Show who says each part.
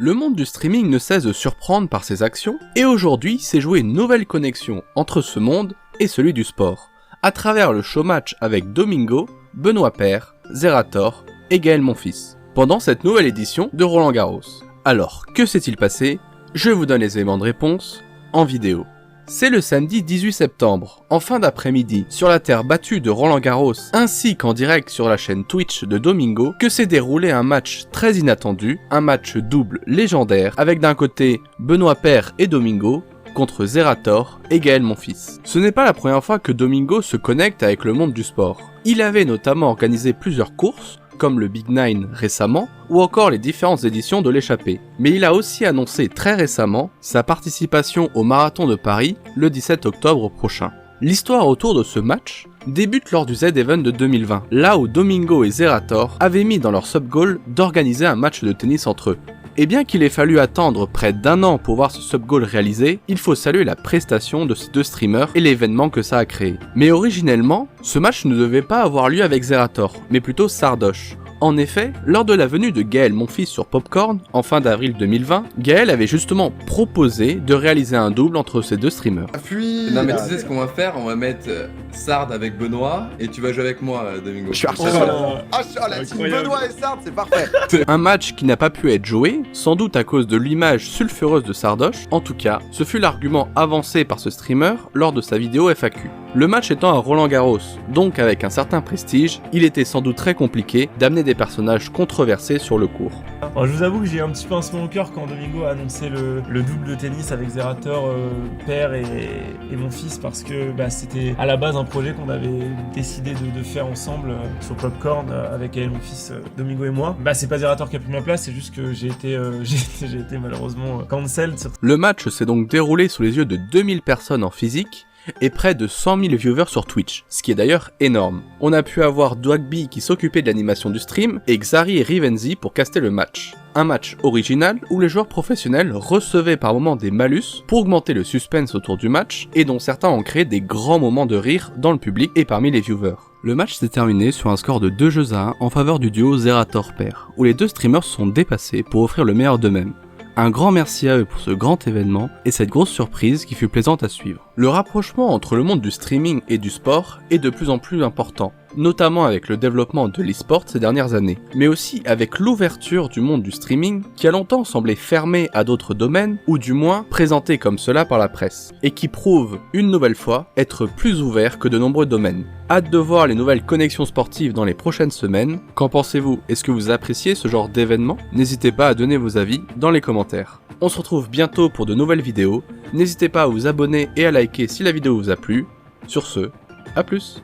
Speaker 1: Le monde du streaming ne cesse de surprendre par ses actions, et aujourd'hui s'est jouée une nouvelle connexion entre ce monde et celui du sport, à travers le showmatch avec Domingo, Benoît Paire, Zerator et Gaël Monfils, pendant cette nouvelle édition de Roland Garros. Alors, que s'est-il passé? Je vous donne les éléments de réponse en vidéo. C'est le samedi 18 septembre, en fin d'après-midi, sur la terre battue de Roland Garros, ainsi qu'en direct sur la chaîne Twitch de Domingo, que s'est déroulé un match très inattendu, un match double légendaire, avec d'un côté Benoît Paire et Domingo, contre Zerator et Gaël Monfils. Ce n'est pas la première fois que Domingo se connecte avec le monde du sport. Il avait notamment organisé plusieurs courses, comme le Big Nine récemment, ou encore les différentes éditions de l'échappée. Mais il a aussi annoncé très récemment sa participation au Marathon de Paris le 17 octobre prochain. L'histoire autour de ce match débute lors du Z-Event de 2020, là où Domingo et Zerator avaient mis dans leur sub-goal d'organiser un match de tennis entre eux. Et bien qu'il ait fallu attendre près d'1 an pour voir ce sub-goal réalisé, il faut saluer la prestation de ces deux streamers et l'événement que ça a créé. Mais originellement, ce match ne devait pas avoir lieu avec Zerator, mais plutôt Sardoche. En effet, lors de la venue de Gaël Monfils sur Popcorn, en fin d'avril 2020, Gaël avait justement proposé de réaliser un double entre ces deux streamers.
Speaker 2: Non mais tu sais ce qu'on va faire, on va mettre Sard avec Benoît et tu vas jouer avec moi Domingo.
Speaker 3: Je suis archi la team Benoît et Sard, c'est parfait.
Speaker 1: Un match qui n'a pas pu être joué, sans doute à cause de l'image sulfureuse de Sardoche. En tout cas, ce fut l'argument avancé par ce streamer lors de sa vidéo FAQ. Le match étant à Roland Garros, donc avec un certain prestige, il était sans doute très compliqué d'amener des personnages controversés sur le court.
Speaker 4: Alors, je vous avoue que j'ai un petit peu un pincement au cœur quand Domingo a annoncé le double de tennis avec Zerator, Paire et mon fils, parce que c'était à la base un projet qu'on avait décidé de faire ensemble sur Popcorn avec elle, mon fils, Domingo et moi. C'est pas Zerator qui a pris ma place, c'est juste que j'ai été malheureusement cancelled.
Speaker 1: Le match s'est donc déroulé sous les yeux de 2000 personnes en physique et près de 100 000 viewers sur Twitch, ce qui est d'ailleurs énorme. On a pu avoir Dwagby qui s'occupait de l'animation du stream et Xari et Rivenzi pour caster le match. Un match original où les joueurs professionnels recevaient par moments des malus pour augmenter le suspense autour du match et dont certains ont créé des grands moments de rire dans le public et parmi les viewers. Le match s'est terminé sur un score de 2-1 en faveur du duo Zerator-Paire, où les deux streamers se sont dépassés pour offrir le meilleur d'eux-mêmes. Un grand merci à eux pour ce grand événement et cette grosse surprise qui fut plaisante à suivre. Le rapprochement entre le monde du streaming et du sport est de plus en plus important, notamment avec le développement de l'e-sport ces dernières années, mais aussi avec l'ouverture du monde du streaming qui a longtemps semblé fermé à d'autres domaines, ou du moins présenté comme cela par la presse, et qui prouve une nouvelle fois être plus ouvert que de nombreux domaines. Hâte de voir les nouvelles connexions sportives dans les prochaines semaines. Qu'en pensez-vous? Est-ce que vous appréciez ce genre d'événement? N'hésitez pas à donner vos avis dans les commentaires. On se retrouve bientôt pour de nouvelles vidéos. N'hésitez pas à vous abonner et à liker si la vidéo vous a plu. Sur ce, à plus!